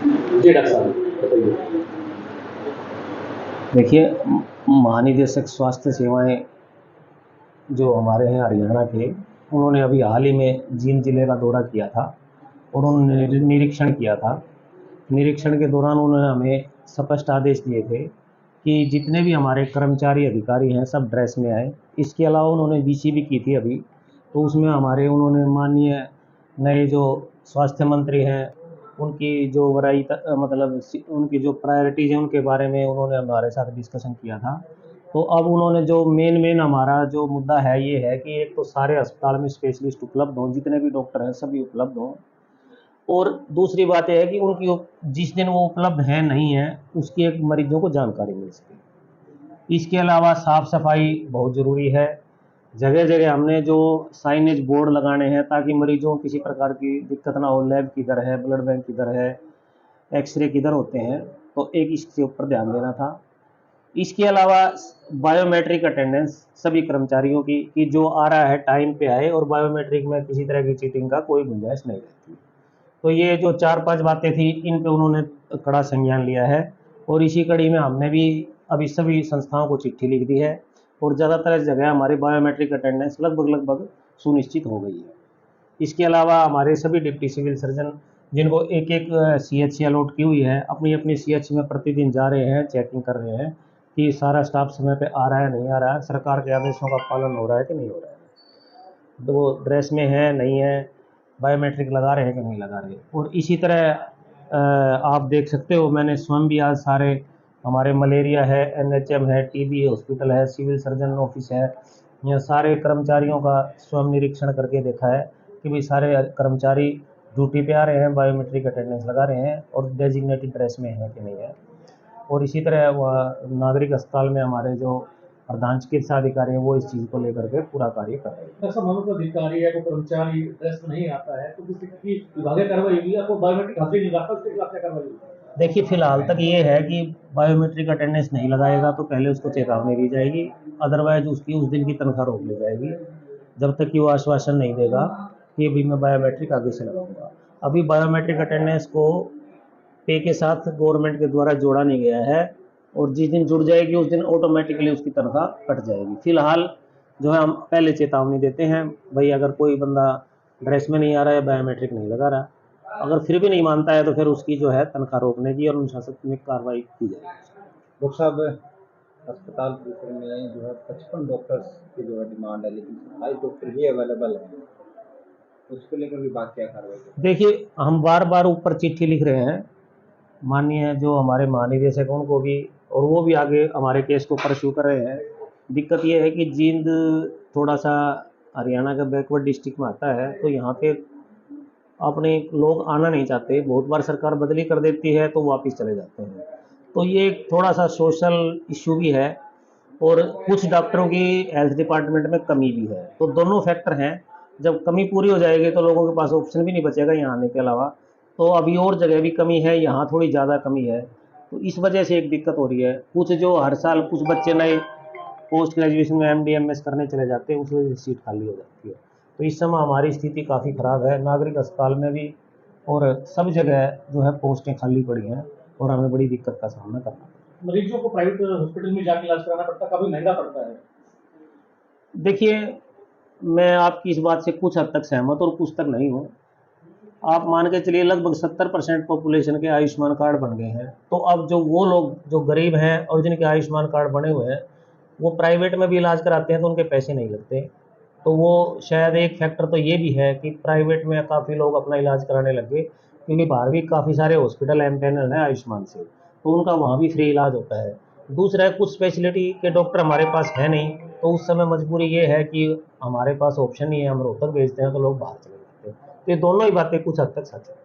जी doctor साहब, बताइए। देखिए, महानिदेशक स्वास्थ्य सेवाएं जो हमारे हैं हरियाणा के, उन्होंने अभी हाल ही में जींद जिले का दौरा किया था और उन्होंने निरीक्षण किया था। निरीक्षण के दौरान उन्होंने हमें स्पष्ट आदेश दिए थे कि जितने भी हमारे कर्मचारी अधिकारी हैं सब ड्रेस में आए। इसके अलावा उन्होंने वीसी भी की थी अभी, तो उसमें हमारे उन्होंने माननीय नए जो स्वास्थ्य मंत्री हैं उनकी जो मतलब उनकी जो प्रायोरिटीज़ हैं उनके बारे में उन्होंने हमारे साथ डिस्कशन किया था। तो अब उन्होंने जो मेन हमारा जो मुद्दा है ये है कि एक तो सारे अस्पताल में स्पेशलिस्ट उपलब्ध हों, जितने भी डॉक्टर हैं सभी उपलब्ध हों। और दूसरी बात यह है कि उनकी जिस दिन वो उपलब्ध है नहीं है उसकी एक मरीजों को जानकारी मिल सके। इसके अलावा साफ़ सफाई बहुत ज़रूरी है। जगह जगह हमने जो साइनेज बोर्ड लगाने हैं ताकि मरीजों को किसी प्रकार की दिक्कत ना हो, लैब किधर है, ब्लड बैंक किधर है, एक्सरे किधर होते हैं, तो एक इसके ऊपर ध्यान देना था। इसके अलावा बायोमेट्रिक अटेंडेंस सभी कर्मचारियों की कि जो आ रहा है टाइम पे आए और बायोमेट्रिक में किसी तरह की चीटिंग का कोई गुंजाइश नहीं रहती। तो ये जो 4-5 बातें थी इन पे उन्होंने कड़ा संज्ञान लिया है और इसी कड़ी में हमने भी अभी सभी संस्थाओं को चिट्ठी लिख दी है और ज़्यादातर जगह हमारी बायोमेट्रिक अटेंडेंस लगभग सुनिश्चित हो गई है। इसके अलावा हमारे सभी डिप्टी सिविल सर्जन जिनको एक एक सीएचसी अलॉट की हुई है अपनी अपनी सीएचसी में प्रतिदिन जा रहे हैं, चेकिंग कर रहे हैं कि सारा स्टाफ समय पे आ रहा है नहीं आ रहा है, सरकार के आदेशों का पालन हो रहा है कि नहीं हो रहा है, तो वो ड्रेस में है नहीं है, बायोमेट्रिक लगा रहे हैं कि नहीं लगा रहे। और इसी तरह आप देख सकते हो मैंने स्वयं भी आज सारे हमारे मलेरिया है, एनएचएम है, टीबी हॉस्पिटल है, सिविल सर्जन ऑफिस है, यहाँ सारे कर्मचारियों का स्वयं निरीक्षण करके देखा है कि भाई सारे कर्मचारी ड्यूटी पे आ रहे हैं, बायोमेट्रिक अटेंडेंस लगा रहे हैं और डेजिग्नेटेड ड्रेस में है कि नहीं है। और इसी तरह नागरिक अस्पताल में हमारे जो प्रधान चिकित्सा अधिकारी हैं वो इस चीज़ को लेकर के पूरा कार्य कर रहे हैं। डॉक्टर साहब, हमें कोई अधिकारी है, कोई कर्मचारी ड्रेस में नहीं आता है तो किसी की विभागीय कार्रवाई होगी या कोई बायोमेट्रिक हाजिरी नहीं लगाता उसके खिलाफ क्या कार्रवाई होगी? देखिए, फिलहाल तक ये है कि बायोमेट्रिक अटेंडेंस नहीं लगाएगा तो पहले उसको चेतावनी दी जाएगी, अदरवाइज उसकी उस दिन की तनख्वाह रोक ली जाएगी जब तक कि वो आश्वासन नहीं देगा कि अभी मैं बायोमेट्रिक आगे से लगाऊंगा। अभी बायोमेट्रिक अटेंडेंस को पे के साथ गवर्नमेंट के द्वारा जोड़ा नहीं गया है और जिस दिन जुड़ जाएगी उस दिन ऑटोमेटिकली उसकी तनख्वाह कट जाएगी। फिलहाल जो है हम पहले चेतावनी देते हैं, भाई अगर कोई बंदा ड्रेस में नहीं आ रहा है, बायोमेट्रिक नहीं लगा रहा, अगर फिर भी नहीं मानता है तो फिर उसकी जो है तनख्वाह रोकने की और अनुशासनात्मक कार्रवाई की जाएगी। डॉक्टर साहब, अस्पताल परिसर में जो है 55 डॉक्टर्स की जो है डिमांड है, लेकिन 27 डॉक्टर ही अवेलेबल हैं। उसको लेकर विभाग क्या कार्रवाई करेगा? देखिए, हम बार बार ऊपर चिट्ठी लिख रहे हैं माननीय जो हमारे महानिदेशक हैं उनको भी, और वो भी आगे हमारे केस को परस्यू कर रहे हैं। दिक्कत ये है कि जींद थोड़ा सा हरियाणा का बैकवर्ड डिस्ट्रिक्ट में आता है, तो यहाँ पे अपने लोग आना नहीं चाहते, बहुत बार सरकार बदली कर देती है तो वापस चले जाते हैं। तो ये एक थोड़ा सा सोशल इश्यू भी है और कुछ डॉक्टरों की हेल्थ डिपार्टमेंट में कमी भी है, तो दोनों फैक्टर हैं। जब कमी पूरी हो जाएगी तो लोगों के पास ऑप्शन भी नहीं बचेगा यहाँ आने के अलावा। तो अभी और जगह भी कमी है, यहाँ थोड़ी ज़्यादा कमी है, तो इस वजह से एक दिक्कत हो रही है। कुछ जो हर साल कुछ बच्चे नए पोस्ट ग्रेजुएशन में एमडी एमएस करने चले जाते हैं, उस वजह से सीट खाली हो जाती है। तो इस समय हमारी स्थिति काफ़ी ख़राब है नागरिक अस्पताल में भी, और सब जगह जो है पोस्टें खाली पड़ी हैं और हमें बड़ी दिक्कत का सामना करना है। मरीजों को प्राइवेट हॉस्पिटल में जाकर इलाज कराना पड़ता है, काफी महंगा पड़ता है। देखिए, मैं आपकी इस बात से कुछ हद तक सहमत और कुछ तक नहीं हूँ। आप मान के चलिए लगभग 70% पॉपुलेशन के आयुष्मान कार्ड बन गए हैं, तो अब जो वो लोग जो गरीब हैं और जिनके आयुष्मान कार्ड बने हुए हैं वो प्राइवेट में भी इलाज कराते हैं तो उनके पैसे नहीं लगते। तो वो शायद एक फैक्टर तो ये भी है कि प्राइवेट में काफ़ी लोग अपना इलाज कराने लग गए, क्योंकि बाहर भी काफ़ी सारे हॉस्पिटल एमपैनल हैं आयुष्मान से, तो उनका वहाँ भी फ्री इलाज होता है। दूसरा है कुछ स्पेशलिटी के डॉक्टर हमारे पास है नहीं, तो उस समय मजबूरी ये है कि हमारे पास ऑप्शन नहीं है, हम रोहतक भेजते हैं तो लोग बाहर चले जाते हैं। तो ये दोनों ही बातें कुछ हद तक सच है।